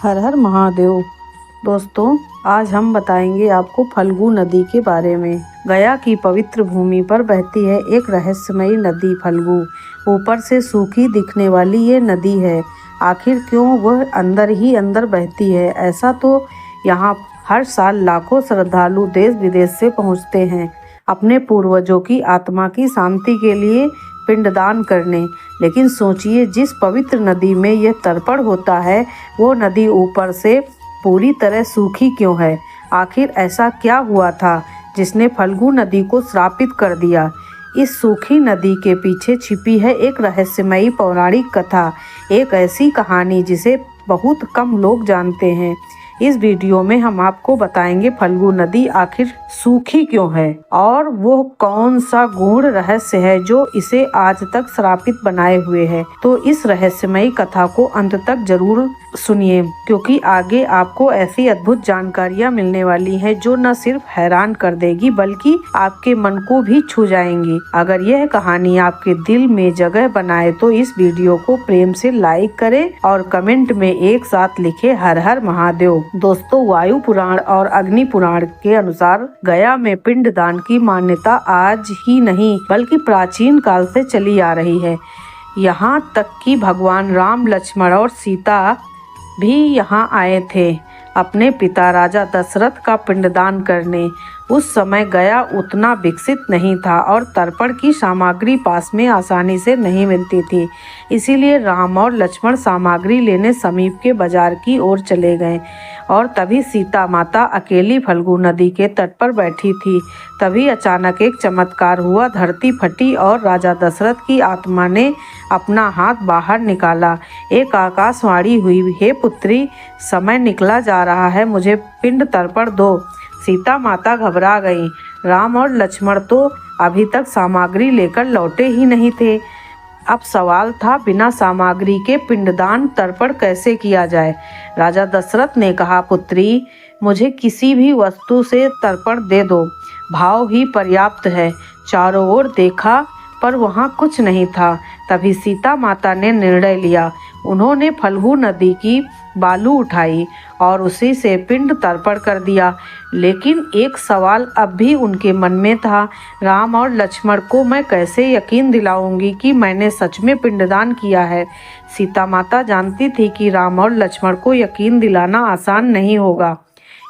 हर हर महादेव। दोस्तों, आज हम बताएंगे आपको फल्गु नदी के बारे में। गया की पवित्र भूमि पर बहती है एक रहस्यमयी नदी फल्गु। ऊपर से सूखी दिखने वाली ये नदी है, आखिर क्यों वह अंदर ही अंदर बहती है? ऐसा तो यहाँ हर साल लाखों श्रद्धालु देश विदेश से पहुँचते हैं अपने पूर्वजों की आत्मा की शांति के लिए पिंडदान करने। लेकिन सोचिए, जिस पवित्र नदी में यह तर्पण होता है वो नदी ऊपर से पूरी तरह सूखी क्यों है? आखिर ऐसा क्या हुआ था जिसने फल्गु नदी को श्रापित कर दिया? इस सूखी नदी के पीछे छिपी है एक रहस्यमयी पौराणिक कथा, एक ऐसी कहानी जिसे बहुत कम लोग जानते हैं। इस वीडियो में हम आपको बताएंगे फल्गु नदी आखिर सूखी क्यों है और वो कौन सा गूढ़ रहस्य है जो इसे आज तक श्रापित बनाए हुए है। तो इस रहस्यमयी कथा को अंत तक जरूर सुनिए, क्योंकि आगे आपको ऐसी अद्भुत जानकारियां मिलने वाली हैं जो न सिर्फ हैरान कर देगी बल्कि आपके मन को भी छू जाएंगी। अगर यह कहानी आपके दिल में जगह बनाए तो इस वीडियो को प्रेम से लाइक करें और कमेंट में एक साथ लिखे हर हर महादेव। दोस्तों, वायु पुराण और अग्नि पुराण के अनुसार गया में पिंडदान की मान्यता आज ही नहीं बल्कि प्राचीन काल से चली आ रही है। यहाँ तक कि भगवान राम, लक्ष्मण और सीता भी यहाँ आए थे अपने पिता राजा दशरथ का पिंडदान करने। उस समय गया उतना विकसित नहीं था और तर्पण की सामग्री पास में आसानी से नहीं मिलती थी। इसीलिए राम और लक्ष्मण सामग्री लेने समीप के बाजार की ओर चले गए और तभी सीता माता अकेली फल्गु नदी के तट पर बैठी थी। तभी अचानक एक चमत्कार हुआ, धरती फटी और राजा दशरथ की आत्मा ने अपना हाथ बाहर निकाला। एक आकाशवाणी हुई, हे पुत्री, समय निकला जा रहा है, मुझे पिंड तर्पण दो। सीता माता घबरा गई। राम और लक्ष्मण तो अभी तक सामग्री लेकर लौटे ही नहीं थे। अब सवाल था, बिना सामग्री के पिंडदान तर्पण कैसे किया जाए? राजा दशरथ ने कहा, पुत्री, मुझे किसी भी वस्तु से तर्पण दे दो, भाव ही पर्याप्त है। चारों ओर देखा पर वहाँ कुछ नहीं था। तभी सीता माता ने निर्णय लिया। उन्होंने फल्गु नदी की बालू उठाई और उसी से पिंड तर्पण कर दिया। लेकिन एक सवाल अब भी उनके मन में था, राम और लक्ष्मण को मैं कैसे यकीन दिलाऊंगी कि मैंने सच में पिंडदान किया है? सीता माता जानती थी कि राम और लक्ष्मण को यकीन दिलाना आसान नहीं होगा।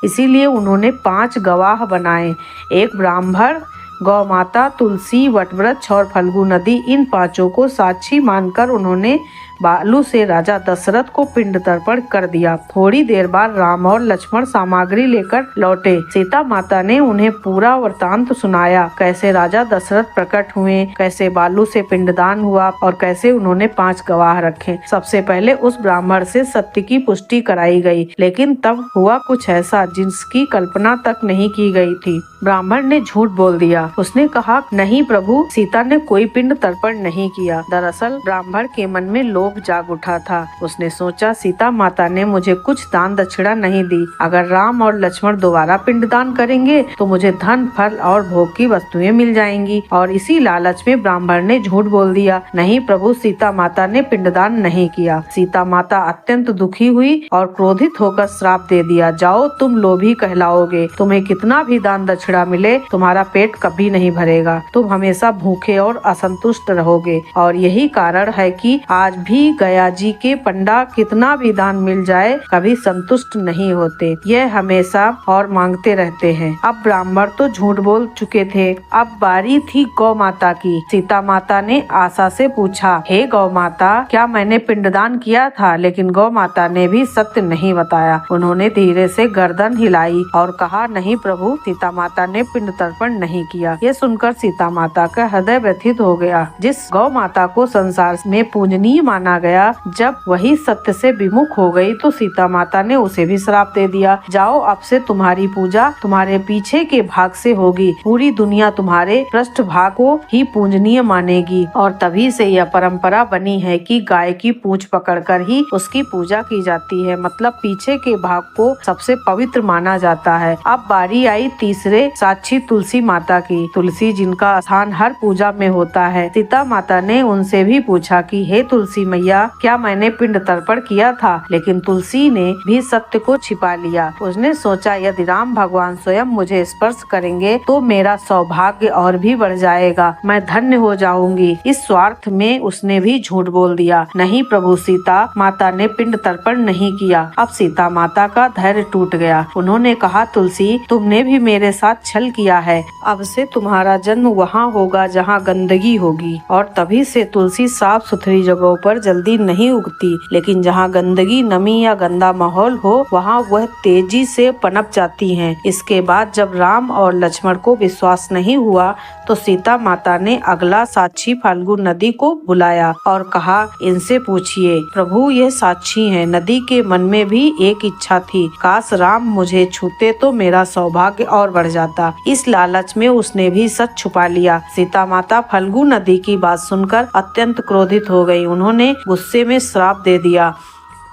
इसीलिए उन्होंने 5 गवाह बनाए, एक ब्राह्मण, गौ माता, तुलसी, वटवृक्ष और फल्गु नदी। इन 5 को साक्षी मानकर उन्होंने बालू से राजा दशरथ को पिंड तर्पण कर दिया। थोड़ी देर बाद राम और लक्ष्मण सामग्री लेकर लौटे। सीता माता ने उन्हें पूरा वृतांत सुनाया, कैसे राजा दशरथ प्रकट हुए, कैसे बालू से पिंडदान हुआ और कैसे उन्होंने 5 गवाह रखे। सबसे पहले उस ब्राह्मण से सत्य की पुष्टि कराई गई, लेकिन तब हुआ कुछ ऐसा जिसकी कल्पना तक नहीं की गई थी। ब्राह्मण ने झूठ बोल दिया। उसने कहा, नहीं प्रभु, सीता ने कोई पिंड तर्पण नहीं किया। दरअसल ब्राह्मण के मन में लोभ जाग उठा था। उसने सोचा, सीता माता ने मुझे कुछ दान दक्षिणा नहीं दी, अगर राम और लक्ष्मण दोबारा पिंडदान करेंगे तो मुझे धन, फल और भोग की वस्तुएं मिल जाएंगी। और इसी लालच में ब्राह्मण ने झूठ बोल दिया, नहीं प्रभु, सीता माता ने पिंडदान नहीं किया। सीता माता अत्यंत दुखी हुई और क्रोधित होकर श्राप दे दिया, जाओ, तुम लोभी कहलाओगे, तुम्हें कितना भी दान दक्षिणा मिले तुम्हारा पेट कभी नहीं भरेगा, तुम हमेशा भूखे और असंतुष्ट रहोगे। और यही कारण है कि आज भी गया जी के पंडा कितना भी दान मिल जाए कभी संतुष्ट नहीं होते, यह हमेशा और मांगते रहते हैं। अब ब्राह्मण तो झूठ बोल चुके थे, अब बारी थी गौ माता की। सीता माता ने आशा से पूछा, हे गौ माता, क्या मैंने पिंडदान किया था? लेकिन गौ माता ने भी सत्य नहीं बताया। उन्होंने धीरे से गर्दन हिलाई और कहा, नहीं प्रभु, सीता माता ने पिंड तर्पण नहीं किया। ये सुनकर सीता माता का हृदय व्यथित हो गया। जिस गौ माता को संसार में पूजनीय माना गया, जब वही सत्य से विमुख हो गई तो सीता माता ने उसे भी श्राप दे दिया, जाओ, अब से तुम्हारी पूजा तुम्हारे पीछे के भाग से होगी, पूरी दुनिया तुम्हारे पृष्ठ भाग को ही पूजनीय मानेगी। और तभी से यह परंपरा बनी है कि गाय की पूंछ पकड़कर ही उसकी पूजा की जाती है, मतलब पीछे के भाग को सबसे पवित्र माना जाता है। अब बारी आई तीसरे साक्षी तुलसी माता की। तुलसी जिनका स्थान हर पूजा में होता है। सीता माता ने उनसे भी पूछा कि हे तुलसी मैया, क्या मैंने पिंड तर्पण किया था? लेकिन तुलसी ने भी सत्य को छिपा लिया। उसने सोचा यदि राम भगवान स्वयं मुझे स्पर्श करेंगे तो मेरा सौभाग्य और भी बढ़ जाएगा, मैं धन्य हो जाऊंगी। इस स्वार्थ में उसने भी झूठ बोल दिया। नहीं प्रभु, सीता माता ने पिंड तर्पण नहीं किया। अब सीता माता का धैर्य टूट गया। उन्होंने कहा, तुलसी तुमने भी मेरे साथ छल किया है। अब से तुम्हारा जन्म वहाँ होगा जहाँ गंदगी होगी। और तभी से तुलसी साफ सुथरी जगहों पर जल्दी नहीं उगती, लेकिन जहाँ गंदगी, नमी या गंदा माहौल हो वहाँ वह तेजी से पनप जाती हैं। इसके बाद जब राम और लक्ष्मण को विश्वास नहीं हुआ तो सीता माता ने अगला साक्षी फाल्गु नदी को बुलाया और कहा, इनसे पूछिए। प्रभु ये साक्षी हैं। नदी के मन में भी एक इच्छा थी, काश राम मुझे छूते तो मेरा सौभाग्य और बढ़ जाता। इस लालच में उसने भी सच छुपा लिया। सीता माता फाल्गु नदी की बात सुनकर अत्यंत क्रोधित हो गई। उन्होंने गुस्से में श्राप दे दिया,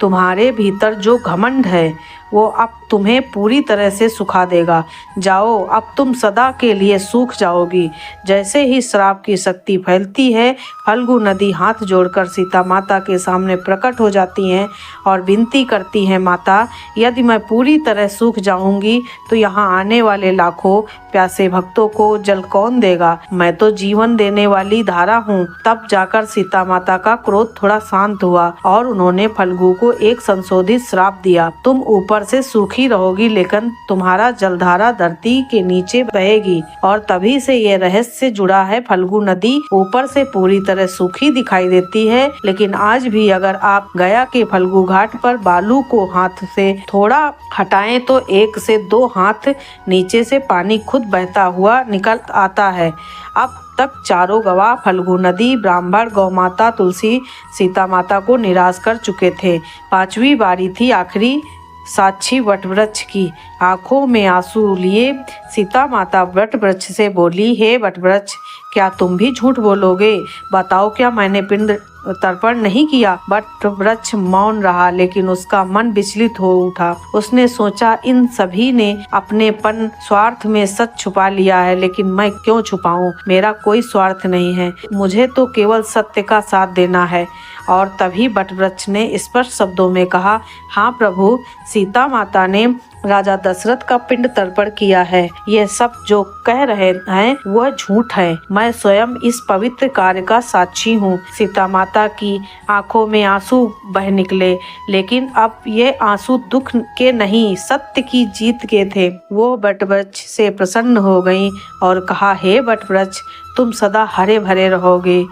तुम्हारे भीतर जो घमंड है वो अब तुम्हें पूरी तरह से सुखा देगा। जाओ, अब तुम सदा के लिए सूख जाओगी। जैसे ही श्राप की शक्ति फैलती है, फाल्गु नदी हाथ जोड़कर सीता माता के सामने प्रकट हो जाती हैं और विनती करती हैं, माता यदि मैं पूरी तरह सूख जाऊंगी तो यहाँ आने वाले लाखों प्यासे भक्तों को जल कौन देगा? मैं तो जीवन देने वाली धारा हूँ। तब जाकर सीता माता का क्रोध थोड़ा शांत हुआ और उन्होंने फाल्गु को एक संशोधित श्राप दिया। तुम ऊपर से सूखी रहोगी, लेकिन तुम्हारा जलधारा धरती के नीचे बहेगी। और तभी से ये रहस्य जुड़ा है। फाल्गु नदी ऊपर से पूरी तरह सूखी दिखाई देती है, लेकिन आज भी अगर आप गया के फाल्गु घाट पर बालू को हाथ से थोड़ा हटाएं तो 1 से 2 हाथ नीचे से पानी खुद बहता हुआ निकल आता है। अब तक चारों गवाह फाल्गु नदी, ब्राह्मण, गौमाता, तुलसी, सीता माता को निराश कर चुके थे। 5वीं बारी थी आखिरी साक्षी वटवृक्ष की। आंखों में आंसू लिए सीता माता वटवृक्ष से बोली, हे वटवृक्ष, क्या तुम भी झूठ बोलोगे? बताओ, क्या मैंने पिंड तर्पण नहीं किया? वटवृक्ष मौन रहा, लेकिन उसका मन विचलित हो उठा। उसने सोचा, इन सभी ने अपनेपन स्वार्थ में सच छुपा लिया है, लेकिन मैं क्यों छुपाऊं? मेरा कोई स्वार्थ नहीं है, मुझे तो केवल सत्य का साथ देना है। और तभी वटवृक्ष ने स्पष्ट शब्दों में कहा, हाँ प्रभु, सीता माता ने राजा दशरथ का पिंड तर्पण किया है। यह सब जो कह रहे हैं वह झूठ है। मैं स्वयं इस पवित्र कार्य का साक्षी हूँ। सीता माता की आंखों में आंसू बह निकले, लेकिन अब ये आंसू दुख के नहीं, सत्य की जीत के थे। वो वटवृक्ष से प्रसन्न हो गईं और कहा, हे वटवृक्ष, तुम सदा हरे भरे रहोगे।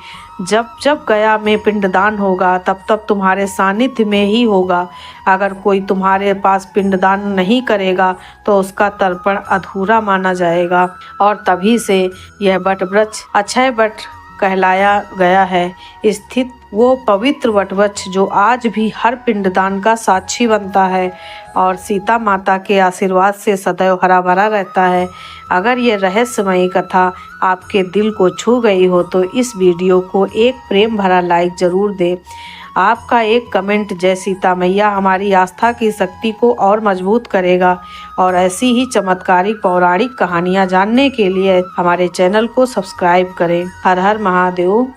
जब जब गया में पिंडदान होगा तब तब तुम्हारे सानिध्य में ही होगा। अगर कोई तुम्हारे पास पिंडदान नहीं करेगा तो उसका तर्पण अधूरा माना जाएगा। और तभी से यह वटवृक्ष अक्षय वट कहलाया गया है। स्थित वो पवित्र वटवृक्ष जो आज भी हर पिंडदान का साक्षी बनता है और सीता माता के आशीर्वाद से सदैव हरा भरा रहता है। अगर ये रहस्यमयी कथा आपके दिल को छू गई हो तो इस वीडियो को एक प्रेम भरा लाइक जरूर दें। आपका एक कमेंट जय सीता मैया हमारी आस्था की शक्ति को और मजबूत करेगा। और ऐसी ही चमत्कारिक पौराणिक कहानियाँ जानने के लिए हमारे चैनल को सब्सक्राइब करें। हर हर महादेव।